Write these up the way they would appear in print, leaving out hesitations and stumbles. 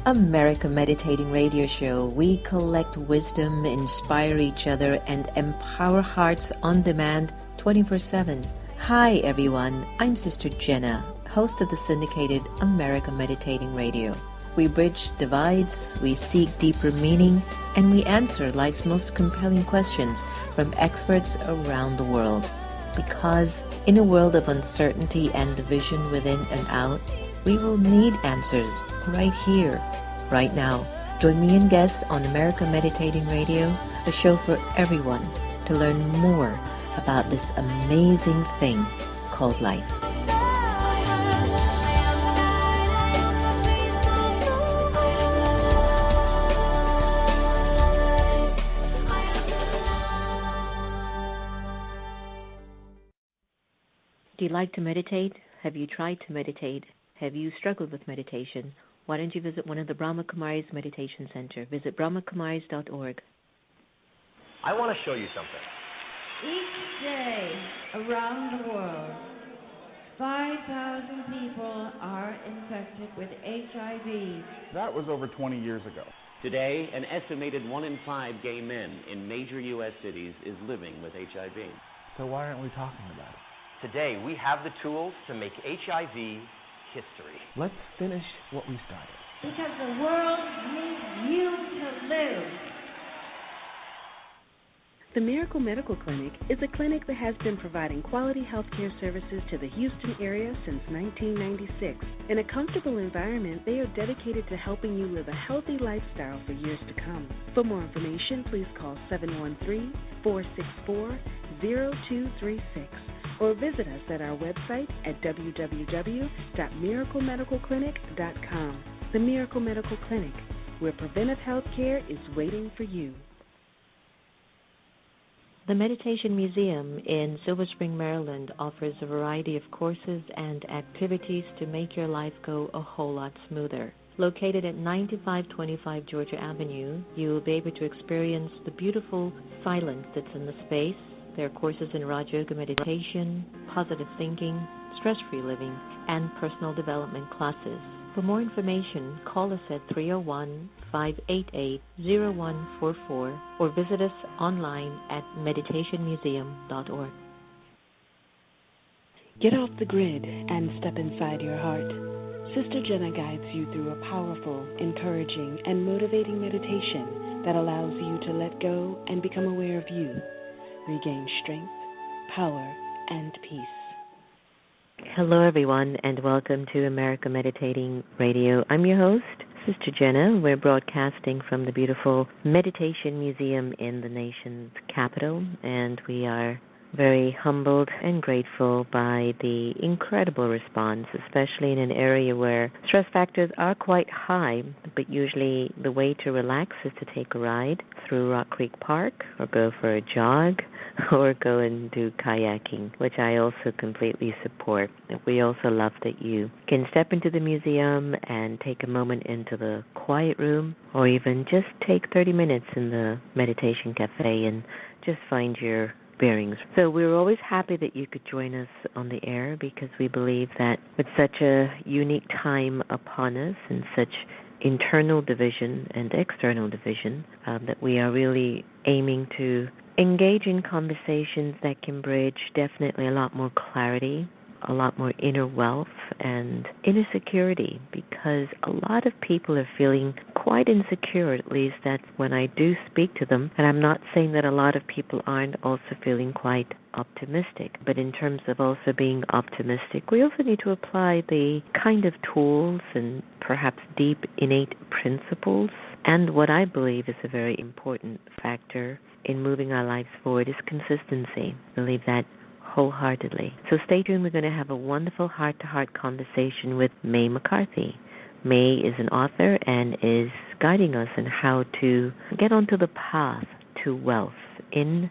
America Meditating Radio Show. We collect wisdom, inspire each other, and empower hearts on demand 24/7. Hi everyone, I'm Sister Jenna, host of the syndicated America Meditating Radio. We bridge divides, we seek deeper meaning, and we answer life's most compelling questions from experts around the world. Because in a world of uncertainty and division within and out, we will need answers right here, right now. Join me and guests on America Meditating Radio, a show for everyone to learn more about this amazing thing called life. Do you like to meditate? Have you tried to meditate? Have you struggled with meditation? Why don't you visit one of the Brahma Kumaris Meditation Center? Visit brahmakumaris.org. I want to show you something. Each day around the world, 5,000 people are infected with HIV. That was over 20 years ago. Today, an estimated 1 in 5 gay men in major U.S. cities is living with HIV. So why aren't we talking about it? Today, we have the tools to make HIV history. Let's finish what we started. Because the world needs you to live. The Miracle Medical Clinic is a clinic that has been providing quality healthcare services to the Houston area since 1996. In a comfortable environment, they are dedicated to helping you live a healthy lifestyle for years to come. For more information, please call 713-464-0236 or visit us at our website at www.miraclemedicalclinic.com. The Miracle Medical Clinic, where preventive health care is waiting for you. The Meditation Museum in Silver Spring, Maryland offers a variety of courses and activities to make your life go a whole lot smoother. Located at 9525 Georgia Avenue, you will be able to experience the beautiful silence that's in the space. There are courses in Raj Yoga meditation, positive thinking, stress-free living, and personal development classes. For more information, call us at 301-588-0144 or visit us online at meditationmuseum.org. Get off the grid and step inside your heart. Sister Jenna guides you through a powerful, encouraging, and motivating meditation that allows you to let go and become aware of you. Regain strength, power, and peace. Hello, everyone, and welcome to America Meditating Radio. I'm your host, Sister Jenna. We're broadcasting from the beautiful Meditation Museum in the nation's capital, and we are very humbled and grateful by the incredible response, especially in an area where stress factors are quite high, but usually the way to relax is to take a ride through Rock Creek Park or go for a jog or go and do kayaking, which I also completely support. We also love that you can step into the museum and take a moment into the quiet room or even just take 30 minutes in the meditation cafe and just find your bearings. So we're always happy that you could join us on the air because we believe that with such a unique time upon us and such internal division and external division, that we are really aiming to engage in conversations that can bridge definitely a lot more clarity, a lot more inner wealth and inner security, because a lot of people are feeling quite insecure. At least that's when I do speak to them. And I'm not saying that a lot of people aren't also feeling quite optimistic. But in terms of also being optimistic, we also need to apply the kind of tools and perhaps deep innate principles. And what I believe is a very important factor in moving our lives forward is consistency. I believe that wholeheartedly. So stay tuned. We're going to have a wonderful heart-to-heart conversation with May McCarthy. May is an author and is guiding us in how to get onto the path to wealth in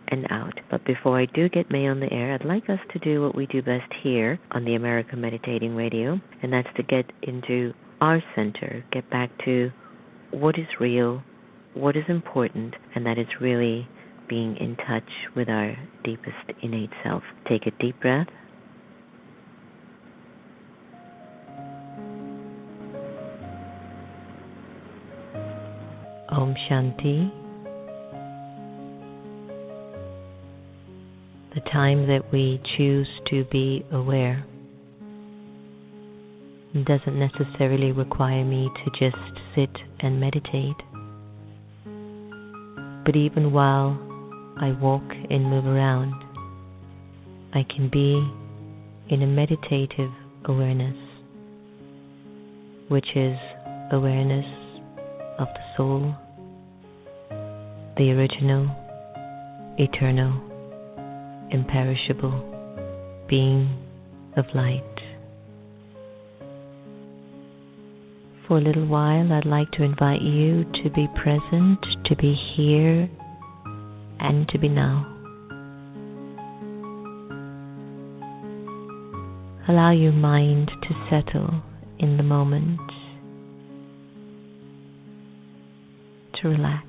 and out. But before I do get May on the air, I'd like us to do what we do best here on the America Meditating Radio, and that's to get into our center, get back to what is real, what is important, and that is really being in touch with our deepest innate self. Take a deep breath. Om Shanti. The time that we choose to be aware doesn't necessarily require me to just sit and meditate. But even while I walk and move around, I can be in a meditative awareness, which is awareness of the soul, the original, eternal, imperishable being of light. For a little while, I'd like to invite you to be present, to be here, and to be now. Allow your mind to settle in the moment, to relax.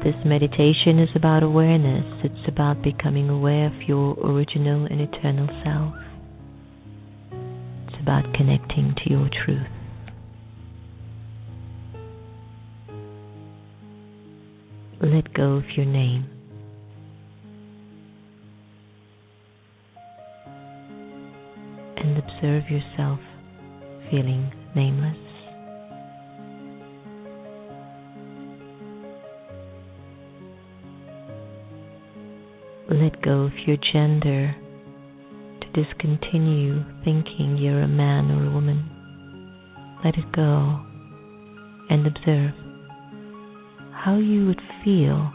This meditation is about awareness. It's about becoming aware of your original and eternal self. It's about connecting to your truth. Let go of your name. And observe yourself feeling nameless. Let go of your gender to discontinue thinking you're a man or a woman. Let it go and observe how you would feel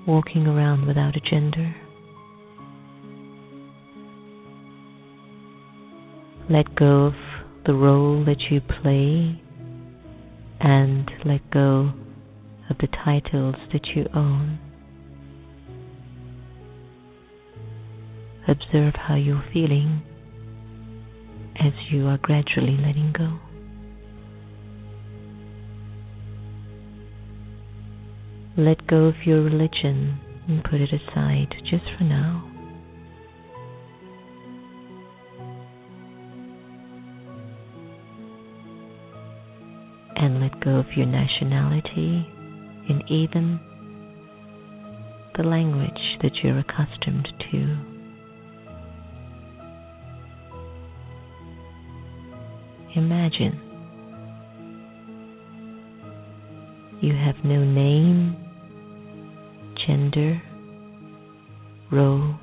walking around without a gender. Let go of the role that you play and let go of the titles that you own. Observe how you're feeling as you are gradually letting go. Let go of your religion and put it aside just for now. And let go of your nationality and even the language that you're accustomed to. Imagine you have no name, gender, role,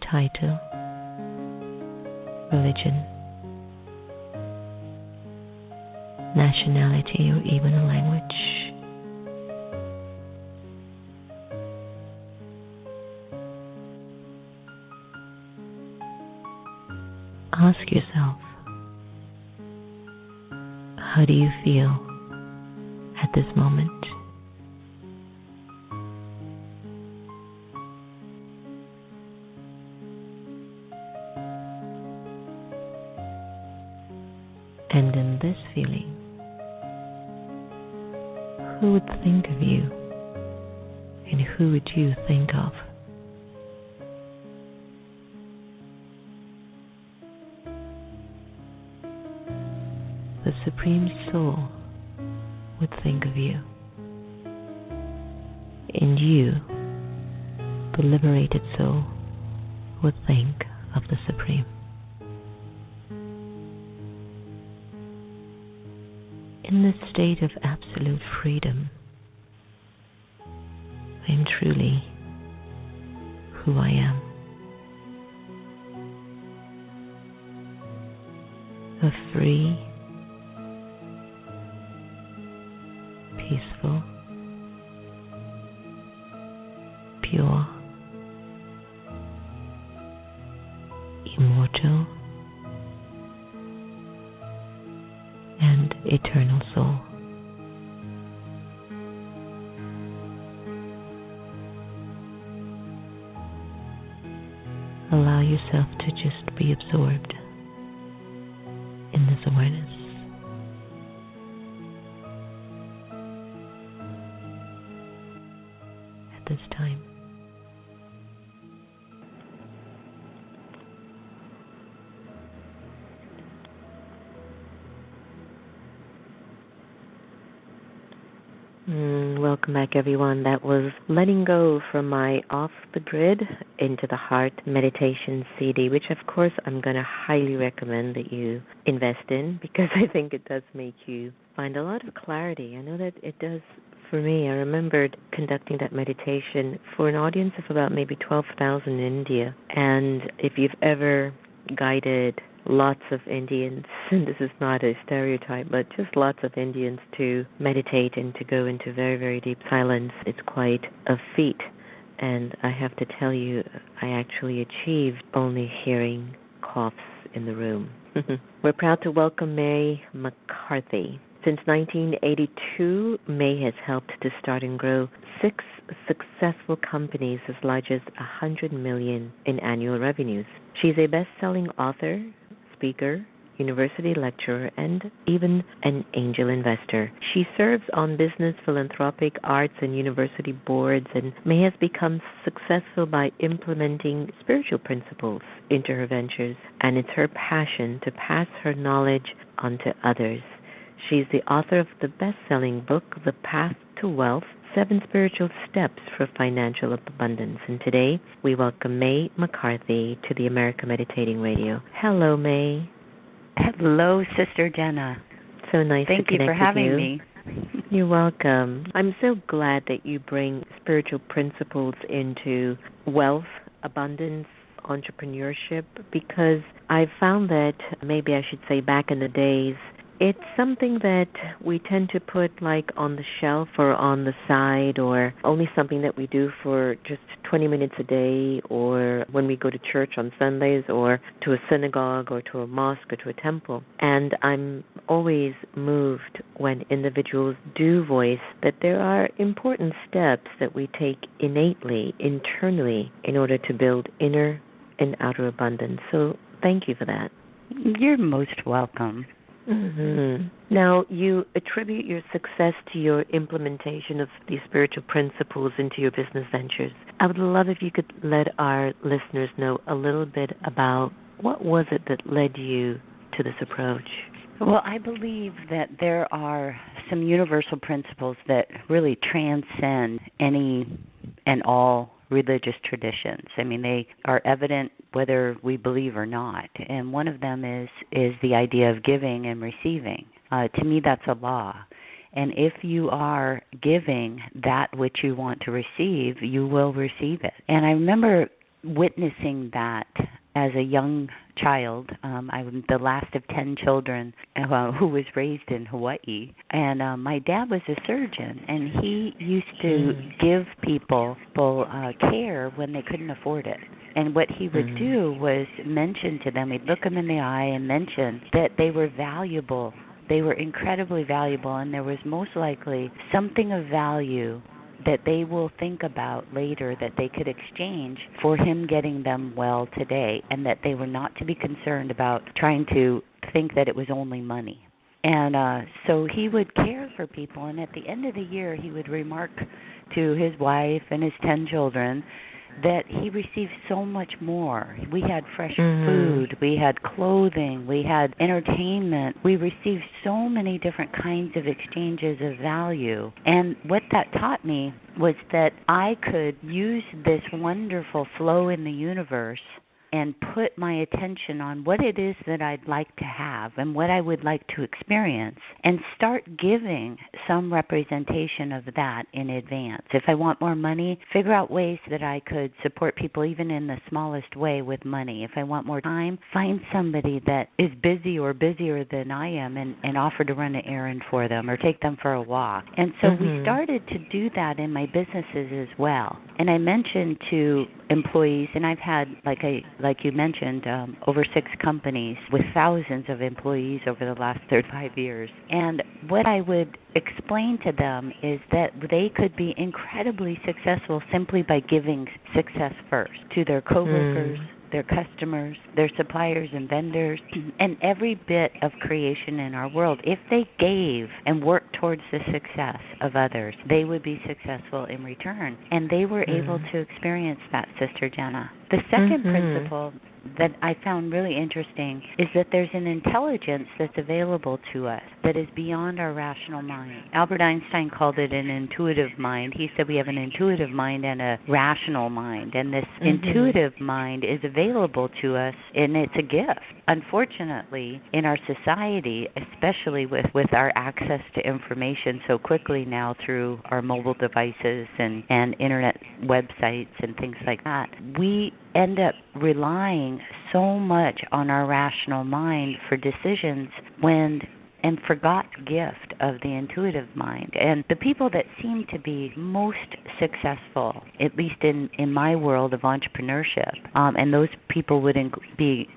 title, religion, nationality, or even a language. Ask yourself, how do you feel at this moment? And in this feeling, who would think of you and who would you think of? The Supreme Soul would think of you, and you, the liberated soul, would think of the Supreme. In this state of absolute freedom, I am truly who I am. A free, peaceful, pure, immortal, and eternal soul. Allow yourself to just be absorbed in this awareness. At this time. Welcome back, everyone. That was Letting Go from my Off the Grid Into the Heart meditation CD, which, of course, I'm going to highly recommend that you invest in because I think it does make you find a lot of clarity. I know that it does for me. I remembered conducting that meditation for an audience of about maybe 12,000 in India. And if you've ever guided lots of Indians, and this is not a stereotype, but just lots of Indians to meditate and to go into very, very deep silence, it's quite a feat. And I have to tell you, I actually achieved only hearing coughs in the room. We're proud to welcome May McCarthy. Since 1982, May has helped to start and grow 6 successful companies as large as $100 million in annual revenues. She's a best-selling author, speaker, university lecturer, and even an angel investor. She serves on business, philanthropic, arts, and university boards, and May has become successful by implementing spiritual principles into her ventures, and it's her passion to pass her knowledge on to others. She's the author of the best-selling book, The Path to Wealth, 7 Spiritual Steps for Financial Abundance. And today, we welcome May McCarthy to the America Meditating Radio. Hello, May. Hello, Sister Jenna. So nice to connect with you. Thank you for having me. You're welcome. I'm so glad that you bring spiritual principles into wealth, abundance, entrepreneurship, because I've found that, maybe I should say back in the days, it's something that we tend to put like on the shelf or on the side, or only something that we do for just 20 minutes a day, or when we go to church on Sundays, or to a synagogue, or to a mosque, or to a temple. And I'm always moved when individuals do voice that there are important steps that we take innately, internally, in order to build inner and outer abundance. So thank you for that. You're most welcome. Mm-hmm. Now, you attribute your success to your implementation of these spiritual principles into your business ventures. I would love if you could let our listeners know a little bit about what was it that led you to this approach. Well, I believe that there are some universal principles that really transcend any and all religious traditions. I mean, they are evident whether we believe or not. And one of them is the idea of giving and receiving. To me, that's a law. And if you are giving that which you want to receive, you will receive it. And I remember witnessing that as a young child. I was the last of 10 children who was raised in Hawaii. And my dad was a surgeon, and he used to give people care when they couldn't afford it. And what he would do was mention to them, he'd look them in the eye and mention that they were valuable. They were incredibly valuable, and there was most likely something of value that they will think about later that they could exchange for him getting them well today, and that they were not to be concerned about trying to think that it was only money. And so he would care for people, and at the end of the year he would remark to his wife and his 10 children that he received so much more. We had fresh food, we had clothing, we had entertainment. We received so many different kinds of exchanges of value. And what that taught me was that I could use this wonderful flow in the universe and put my attention on what it is that I'd like to have and what I would like to experience, and start giving some representation of that in advance. If I want more money, figure out ways that I could support people even in the smallest way with money. If I want more time, find somebody that is busy or busier than I am and offer to run an errand for them or take them for a walk. And so we started to do that in my businesses as well. And I mentioned to employees, and I've had, like you mentioned, over 6 companies with thousands of employees over the last 35 years. And what I would explain to them is that they could be incredibly successful simply by giving success first to their coworkers, their customers, their suppliers and vendors, and every bit of creation in our world. If they gave and worked towards the success of others, they would be successful in return. And they were able to experience that, Sister Jenna. The second principle that I found really interesting is that there's an intelligence that's available to us that is beyond our rational mind. Albert Einstein called it an intuitive mind. He said we have an intuitive mind and a rational mind, and this intuitive mind is available to us, and it's a gift. Unfortunately, in our society, especially with our access to information so quickly now through our mobile devices and internet websites and things like that, we end up relying so much on our rational mind for decisions and forgot the gift of the intuitive mind. And the people that seem to be most successful, at least in my world of entrepreneurship, and those people would be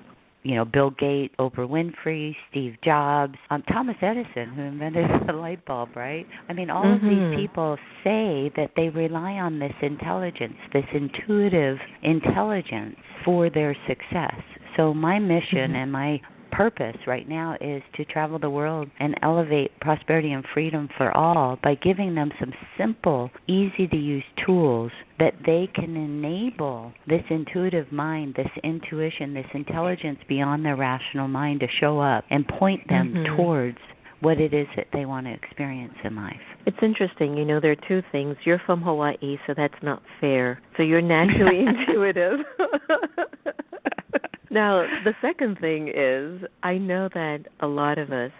Bill Gates, Oprah Winfrey, Steve Jobs, Thomas Edison, who invented the light bulb, right? I mean, all of these people say that they rely on this intelligence, this intuitive intelligence for their success. So my mission and my purpose right now is to travel the world and elevate prosperity and freedom for all by giving them some simple, easy-to-use tools that they can enable this intuitive mind, this intuition, this intelligence beyond their rational mind to show up and point them towards what it is that they want to experience in life. It's interesting. There are two things. You're from Hawaii, so that's not fair. So you're naturally intuitive. Now, the second thing is, I know that a lot of us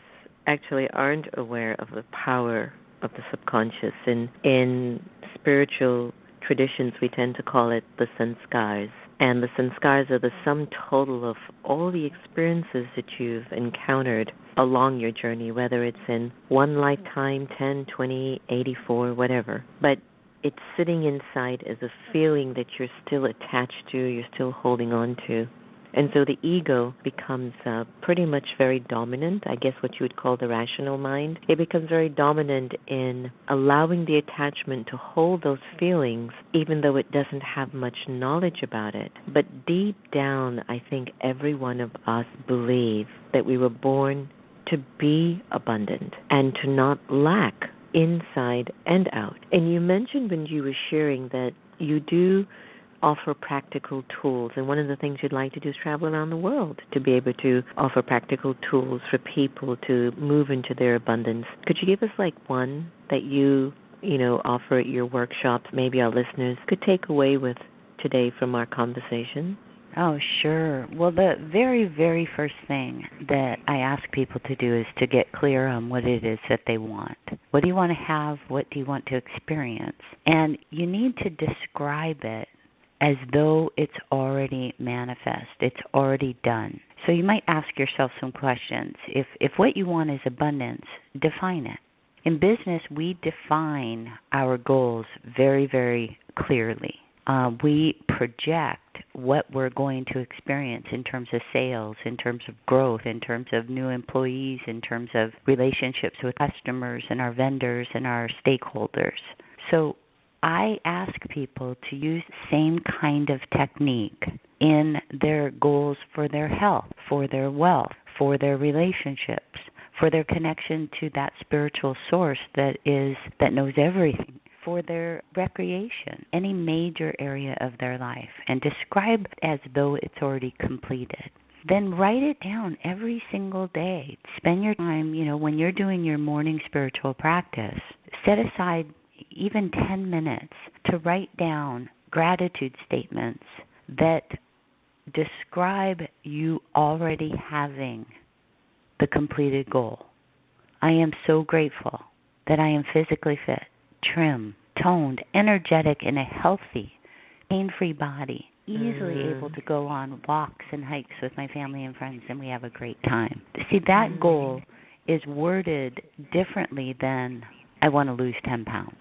actually aren't aware of the power of the subconscious. In spiritual traditions, we tend to call it the sanskars. And the sanskars are the sum total of all the experiences that you've encountered along your journey, whether it's in one lifetime, 10, 20, 84, whatever. But it's sitting inside as a feeling that you're still attached to, you're still holding on to. And so the ego becomes pretty much very dominant, I guess what you would call the rational mind. It becomes very dominant in allowing the attachment to hold those feelings, even though it doesn't have much knowledge about it. But deep down, I think every one of us believe that we were born to be abundant and to not lack inside and out. And you mentioned when you were sharing that you do offer practical tools, and one of the things you'd like to do is travel around the world to be able to offer practical tools for people to move into their abundance. Could you give us one that you offer at your workshops, maybe our listeners could take away with today from our conversation? Oh, sure. Well, the very, very first thing that I ask people to do is to get clear on what it is that they want. What do you want to have? What do you want to experience? And you need to describe it as though it's already manifest, it's already done. So you might ask yourself some questions. If what you want is abundance, define it. In business, we define our goals very, very clearly. We project what we're going to experience in terms of sales, in terms of growth, in terms of new employees, in terms of relationships with customers and our vendors and our stakeholders. So I ask people to use the same kind of technique in their goals for their health, for their wealth, for their relationships, for their connection to that spiritual source that knows everything, for their recreation, any major area of their life, and describe it as though it's already completed. Then write it down every single day. Spend your time, when you're doing your morning spiritual practice, set aside even 10 minutes to write down gratitude statements that describe you already having the completed goal. I am so grateful that I am physically fit, trim, toned, energetic, in a healthy, pain-free body, easily able to go on walks and hikes with my family and friends, and we have a great time. See, that goal is worded differently than I want to lose 10 pounds.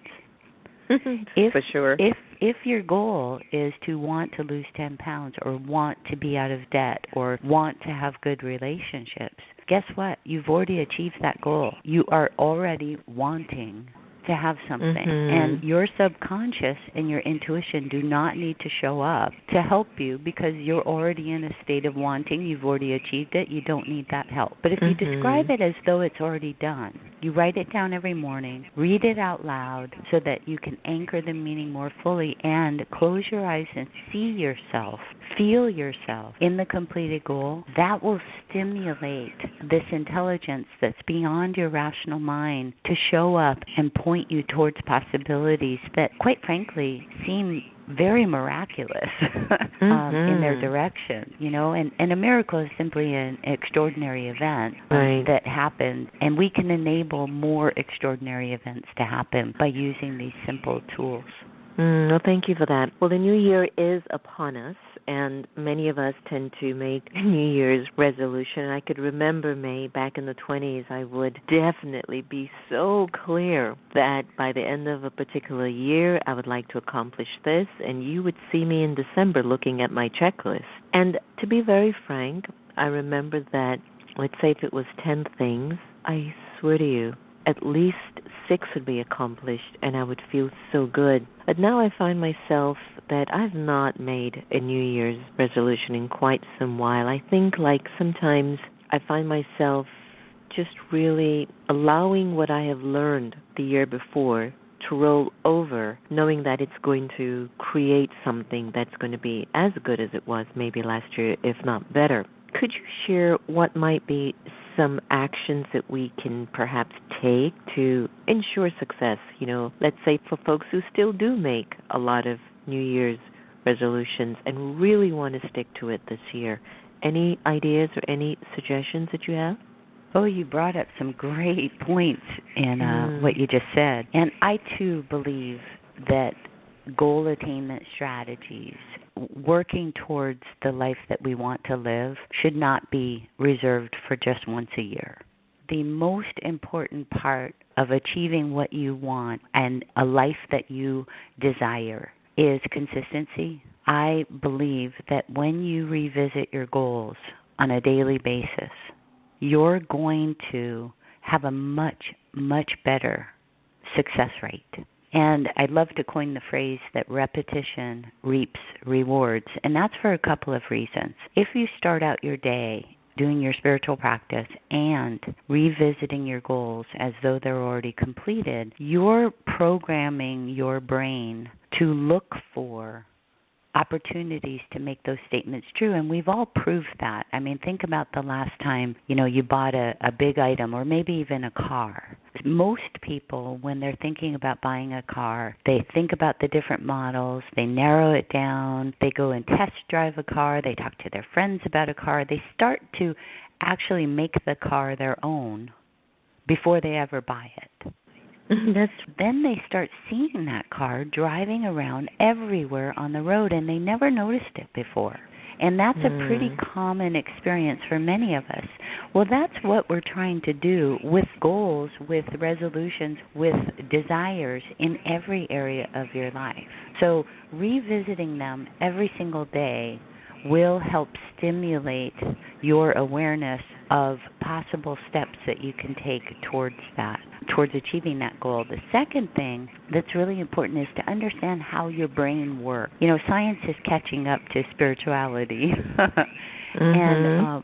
For sure. If your goal is to want to lose 10 pounds or want to be out of debt or want to have good relationships, guess what? You've already achieved that goal. You are already wanting to have something. And your subconscious and your intuition do not need to show up to help you because you're already in a state of wanting. You've already achieved it. You don't need that help. But if you describe it as though it's already done, You write it down every morning, read it out loud so that you can anchor the meaning more fully, and close your eyes and see yourself, feel yourself in the completed goal. That will stimulate this intelligence that's beyond your rational mind to show up and point you towards possibilities that, quite frankly, seem very miraculous in their direction, and a miracle is simply an extraordinary event that happened, and we can enable more extraordinary events to happen by using these simple tools. Well, thank you for that. Well, the new year is upon us, and many of us tend to make New Year's resolution. I could remember, May, back in the 20s, I would definitely be so clear that by the end of a particular year, I would like to accomplish this, and you would see me in December looking at my checklist. And to be very frank, I remember that, let's say if it was 10 things, I swear to you, at least 6 would be accomplished, and I would feel so good. But now I find myself that I've not made a New Year's resolution in quite some while. I think sometimes I find myself just really allowing what I have learned the year before to roll over, knowing that it's going to create something that's going to be as good as it was maybe last year, if not better. Could you share what might be some actions that we can perhaps take to ensure success? Let's say for folks who still do make a lot of New Year's resolutions and really want to stick to it this year. Any ideas or any suggestions that you have? Oh, you brought up some great points in what you just said. And I, too, believe that goal attainment strategies, working towards the life that we want to live, should not be reserved for just once a year. The most important part of achieving what you want and a life that you desire is consistency. I believe that when you revisit your goals on a daily basis, you're going to have a much, much better success rate. And I'd love to coin the phrase that repetition reaps rewards, and that's for a couple of reasons. If you start out your day doing your spiritual practice and revisiting your goals as though they're already completed, you're programming your brain to look for opportunities to make those statements true, and we've all proved that. I mean, think about the last time, you bought a big item or maybe even a car. Most people, when they're thinking about buying a car, they think about the different models, they narrow it down, they go and test drive a car, they talk to their friends about a car, they start to actually make the car their own before they ever buy it. Then they start seeing that car driving around everywhere on the road, and they never noticed it before. And that's a pretty common experience for many of us. Well, that's what we're trying to do with goals, with resolutions, with desires in every area of your life. So revisiting them every single day will help stimulate your awareness of possible steps that you can take towards achieving that goal. The second thing that's really important is to understand how your brain works. Science is catching up to spirituality. And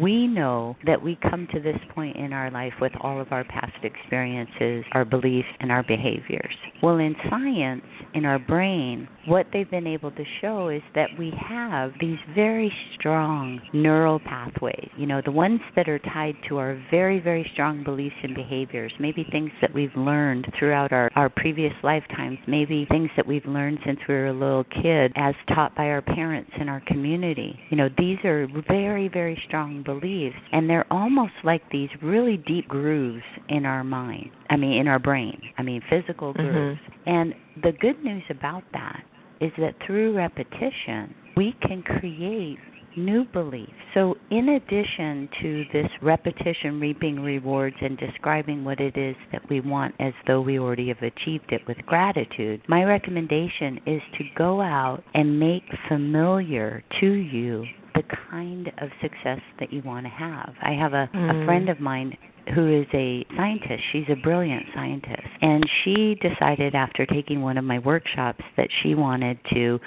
we know that we come to this point in our life with all of our past experiences, our beliefs, and our behaviors. Well, in science, in our brain, what they've been able to show is that we have these very strong neural pathways, the ones that are tied to our very, very strong beliefs and behaviors, maybe things that we've learned throughout our previous lifetimes, maybe things that we've learned since we were a little kid as taught by our parents in our community. These are very, very strong beliefs, and they're almost like these really deep grooves in our mind. In our brain. Physical grooves. And the good news about that is that through repetition, we can create new beliefs. So in addition to this repetition reaping rewards and describing what it is that we want as though we already have achieved it with gratitude, my recommendation is to go out and make familiar to you the kind of success that you want to have. I have a friend of mine who is a scientist. She's a brilliant scientist. And she decided after taking one of my workshops that she wanted to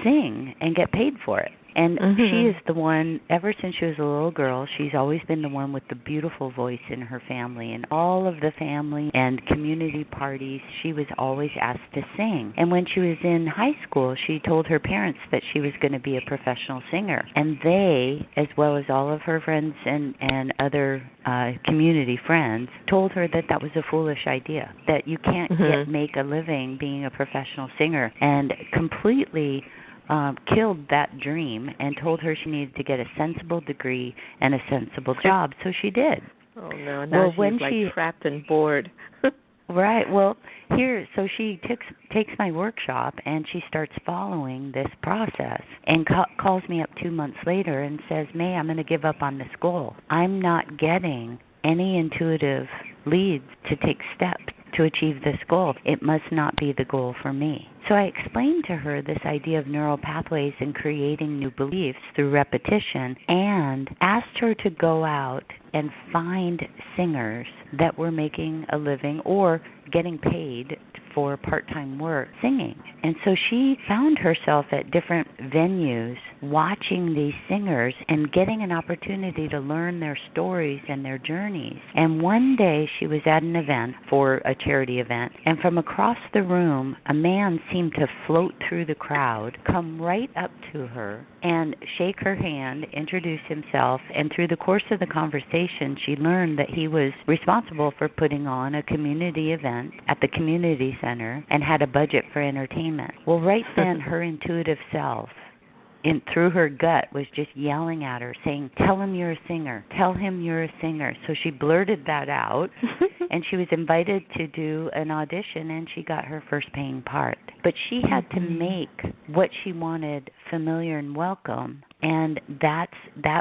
sing and get paid for it. And she is the one, ever since she was a little girl, she's always been the one with the beautiful voice in her family. And all of the family and community parties, she was always asked to sing. And when she was in high school, she told her parents that she was going to be a professional singer. And they, as well as all of her friends and other community friends, told her that that was a foolish idea, that you can't make a living being a professional singer, and completely killed that dream and told her she needed to get a sensible degree and a sensible job. So she did. Oh, no. Now she's trapped and bored. Right. Well, so she takes my workshop and she starts following this process and calls me up 2 months later and says, May, I'm going to give up on this goal. I'm not getting any intuitive leads to take steps to achieve this goal. It must not be the goal for me. So I explained to her this idea of neural pathways and creating new beliefs through repetition, and asked her to go out and find singers that were making a living or getting paid for part-time work singing. And so she found herself at different venues watching these singers and getting an opportunity to learn their stories and their journeys. And one day she was at an event for a charity event, and from across the room, a man seemed to float through the crowd, come right up to her and shake her hand, introduce himself, and through the course of the conversation, she learned that he was responsible for putting on a community event at the community center and had a budget for entertainment. Well, right then, her intuitive self, through her gut, was just yelling at her, saying, tell him you're a singer. Tell him you're a singer. So she blurted that out, and she was invited to do an audition, and she got her first paying part. But she had to make what she wanted familiar and welcome, and that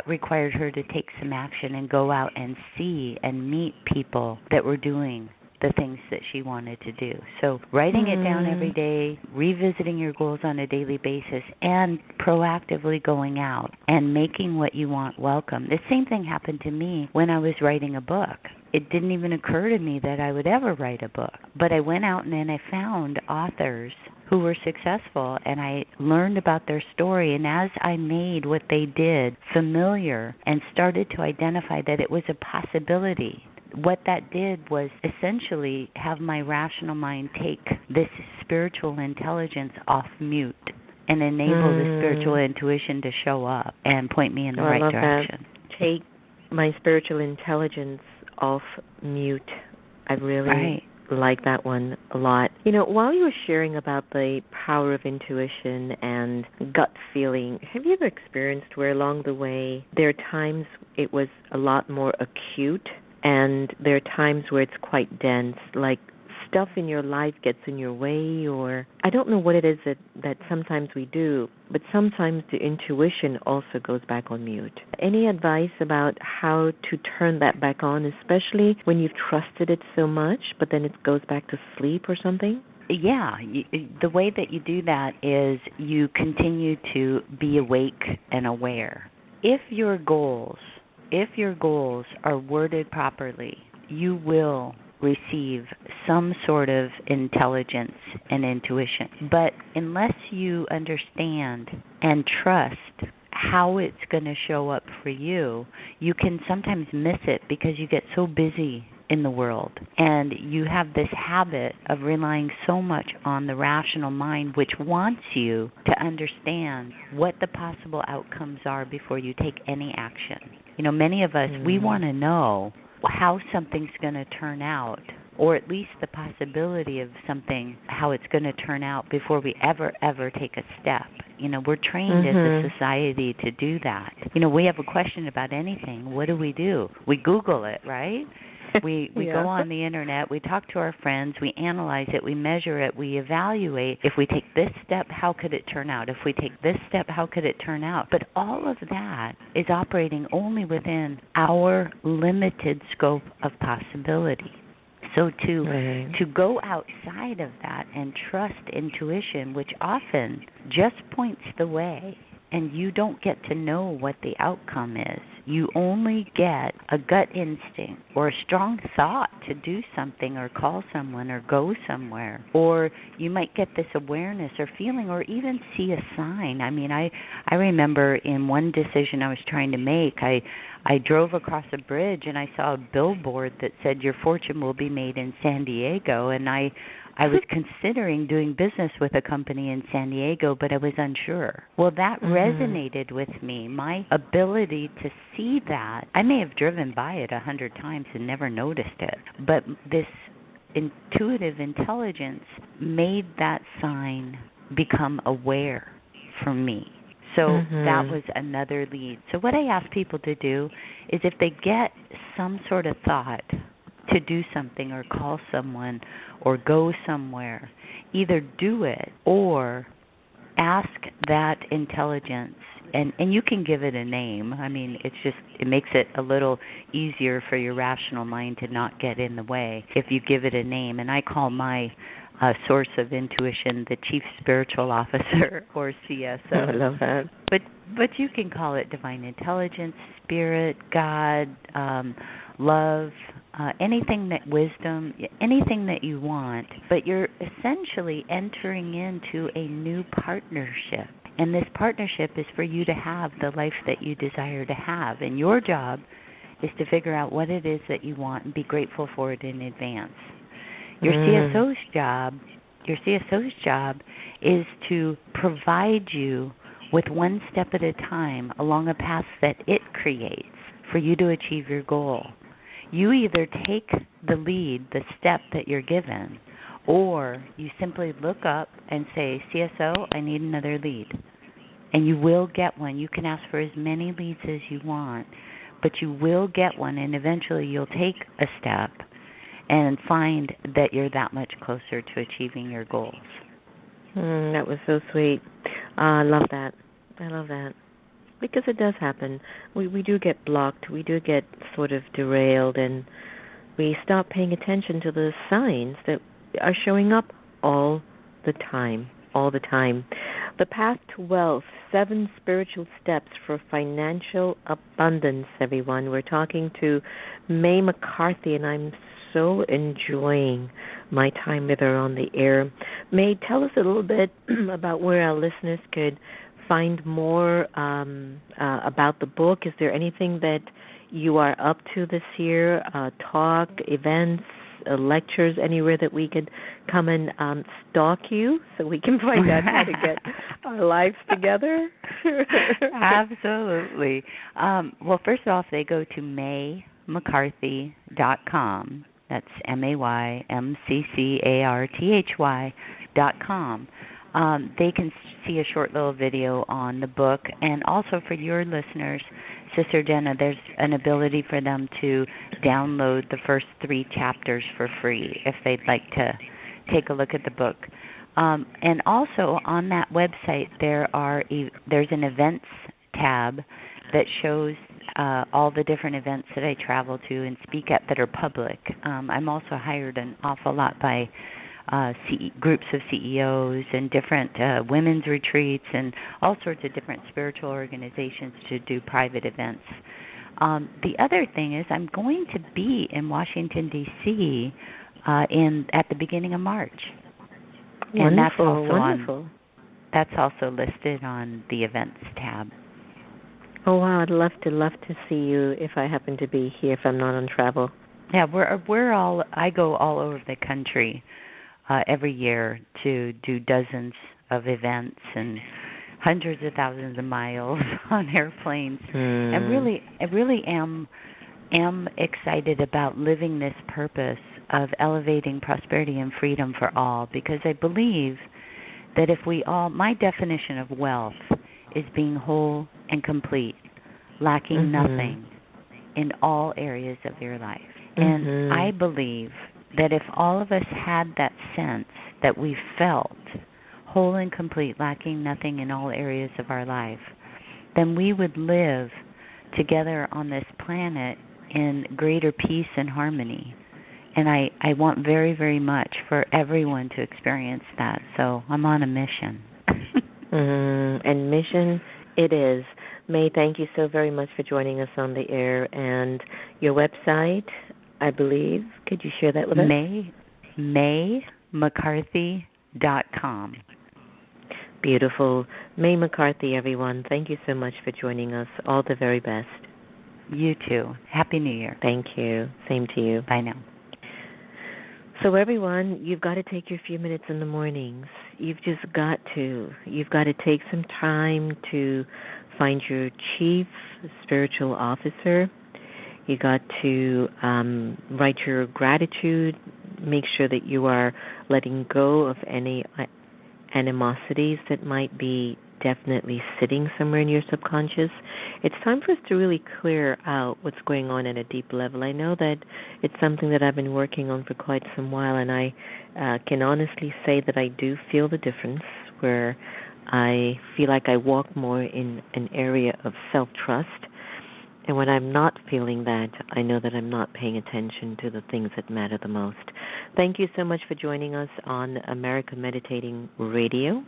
required her to take some action and go out and see and meet people that were doing the things that she wanted to do. So writing it down every day, revisiting your goals on a daily basis, and proactively going out and making what you want welcome. The same thing happened to me when I was writing a book. It didn't even occur to me that I would ever write a book. But I went out and then I found authors who were successful, and I learned about their story. And as I made what they did familiar and started to identify that it was a possibility, what that did was essentially have my rational mind take this spiritual intelligence off mute and enable the spiritual intuition to show up and point me in the right direction. That. Take my spiritual intelligence off mute. I really like that one a lot. You know, while you were sharing about the power of intuition and gut feeling, have you ever experienced where along the way there are times it was a lot more acute, and there are times where it's quite dense, like stuff in your life gets in your way, or I don't know what it is that sometimes we do, but sometimes the intuition also goes back on mute. Any advice about how to turn that back on, especially when you've trusted it so much, but then it goes back to sleep or something? Yeah, the way that you do that is you continue to be awake and aware. If your goals are worded properly, you will receive some sort of intelligence and intuition. But unless you understand and trust how it's going to show up for you, you can sometimes miss it because you get so busy in the world. And you have this habit of relying so much on the rational mind, which wants you to understand what the possible outcomes are before you take any action. You know, many of us, we want to know how something's going to turn out, or at least the possibility of something, how it's going to turn out before we ever take a step. You know, we're trained as a society to do that. You know, we have a question about anything. What do? We Google it, right? We go on the internet, we talk to our friends, we analyze it, we measure it, we evaluate. If we take this step, how could it turn out? If we take this step, how could it turn out? But all of that is operating only within our limited scope of possibility. So to go outside of that and trust intuition, which often just points the way, and you don't get to know what the outcome is. you only get a gut instinct or a strong thought to do something or call someone or go somewhere. Or you might get this awareness or feeling or even see a sign. I mean, I remember in one decision I was trying to make, I drove across a bridge and I saw a billboard that said your fortune will be made in San Diego, and I was considering doing business with a company in San Diego, but I was unsure. Well, that resonated with me. My ability to see that, I may have driven by it 100 times and never noticed it, but this intuitive intelligence made that sign become aware for me. So that was another lead. So what I ask people to do is if they get some sort of thought to do something or call someone or go somewhere, either do it or ask that intelligence, and you can give it a name. I mean, it makes it a little easier for your rational mind to not get in the way if you give it a name. And I call my source of intuition the Chief Spiritual Officer, or CSO. I love that. But you can call it divine intelligence, spirit, God, love, anything that wisdom, anything that you want. But you're essentially entering into a new partnership. And this partnership is for you to have the life that you desire to have. And your job is to figure out what it is that you want and be grateful for it in advance. Your CSO's job is to provide you with one step at a time along a path that it creates for you to achieve your goal. You either take the lead, the step that you're given, or you simply look up and say, CSO, I need another lead. And you will get one. You can ask for as many leads as you want, but you will get one, and eventually you'll take a step and find that you're that much closer to achieving your goals. That was so sweet. I love that. Because it does happen. We do get blocked. We do get sort of derailed, and we stop paying attention to the signs that are showing up all the time. The Path to Wealth, 7 Spiritual Steps for Financial Abundance, everyone. We're talking to May McCarthy, and I'm so enjoying my time with her on the air. May, tell us a little bit about where our listeners could find more about the book. Is there anything that you are up to this year? Talk, events, lectures, anywhere that we could come and stalk you so we can find out how to get our lives together? Absolutely. Well, first off, they go to maymccarthy.com. That's maymccarthy.com. They can see a short little video on the book. And also for your listeners, Sister Jenna, there's an ability for them to download the first 3 chapters for free if they'd like to take a look at the book. And also on that website, there's an events tab that shows all the different events that I travel to and speak at that are public. I'm also hired an awful lot by groups of CEOs and different women's retreats and all sorts of different spiritual organizations to do private events. The other thing is I'm going to be in Washington, D.C. at the beginning of March. And Wonderful. That's also listed on the events tab. Oh wow! I'd love to see you if I happen to be here, if I'm not on travel. Yeah, I go all over the country every year to do dozens of events and hundreds of thousands of miles on airplanes. And I really am excited about living this purpose of elevating prosperity and freedom for all, because I believe that if my definition of wealth is being whole and complete, lacking nothing in all areas of your life. And I believe that if all of us had that sense that we felt whole and complete, lacking nothing in all areas of our life, then we would live together on this planet in greater peace and harmony. And I want very, very much for everyone to experience that. So I'm on a mission. And mission it is. May, thank you so very much for joining us on the air. And your website, I believe, could you share that with us? MayMcCarthy.com. Beautiful. May McCarthy, everyone, thank you so much for joining us. All the very best. You too. Happy New Year. Thank you. Same to you. Bye now. So everyone, you've got to take your few minutes in the mornings. You've just got to. You've got to take some time to find your chief spiritual officer. You got to write your gratitude. Make sure that you are letting go of any animosities that might be definitely sitting somewhere in your subconscious. It's time for us to really clear out what's going on at a deep level. I know that it's something that I've been working on for quite some while, and I can honestly say that I do feel the difference, where I feel like I walk more in an area of self-trust. And when I'm not feeling that, I know that I'm not paying attention to the things that matter the most. Thank you so much for joining us on America Meditating Radio,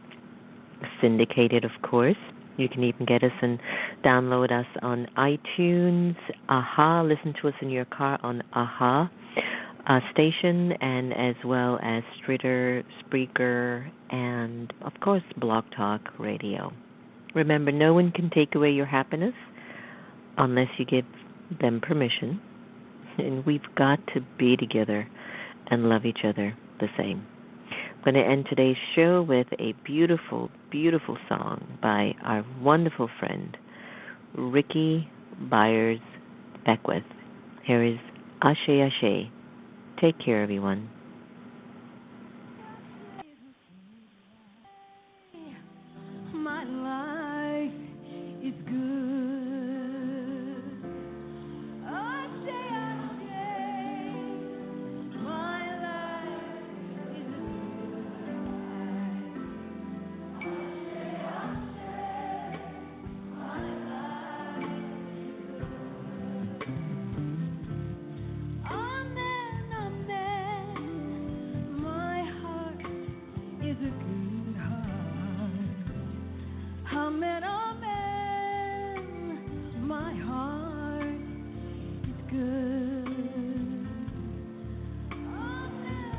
syndicated, of course. You can even get us and download us on iTunes, AHA, listen to us in your car on AHA station, and as well as Stritter, Spreaker, and, of course, Blog Talk Radio. Remember, no one can take away your happiness unless you give them permission. And we've got to be together and love each other the same. I'm going to end today's show with a beautiful, beautiful song by our wonderful friend, Ricky Byers Beckwith. Here is Ashe Ashe. Take care, everyone. My life is good. Ashe, Ashe. My life is Amen, amen. My heart is a good heart. Amen, amen. My heart is good. Amen,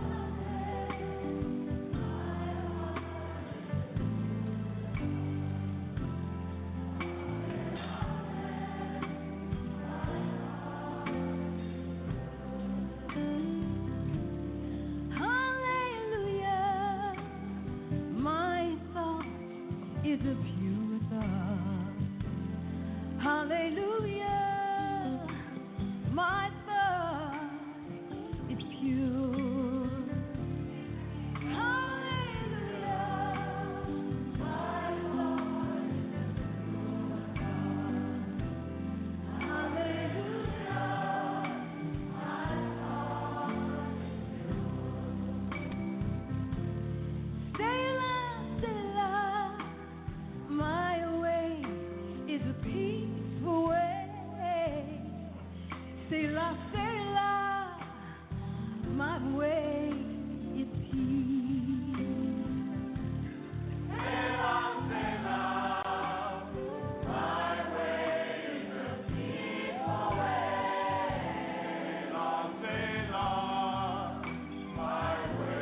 hallelujah. My thought is a pure thought. Hallelujah. My thought is pure. Hallelujah. My thought is pure. Hallelujah. Selah, Selah. My way is a peaceful way. Selah, Selah. My way is peace. Selah, Selah. My way is a peaceful way. Selah, Selah. My way is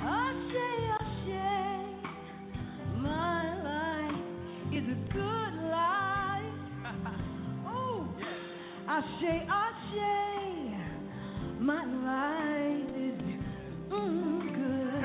Ashe, Ashe. My life is a good life. Oh, Ashe, Ashe. My life is good.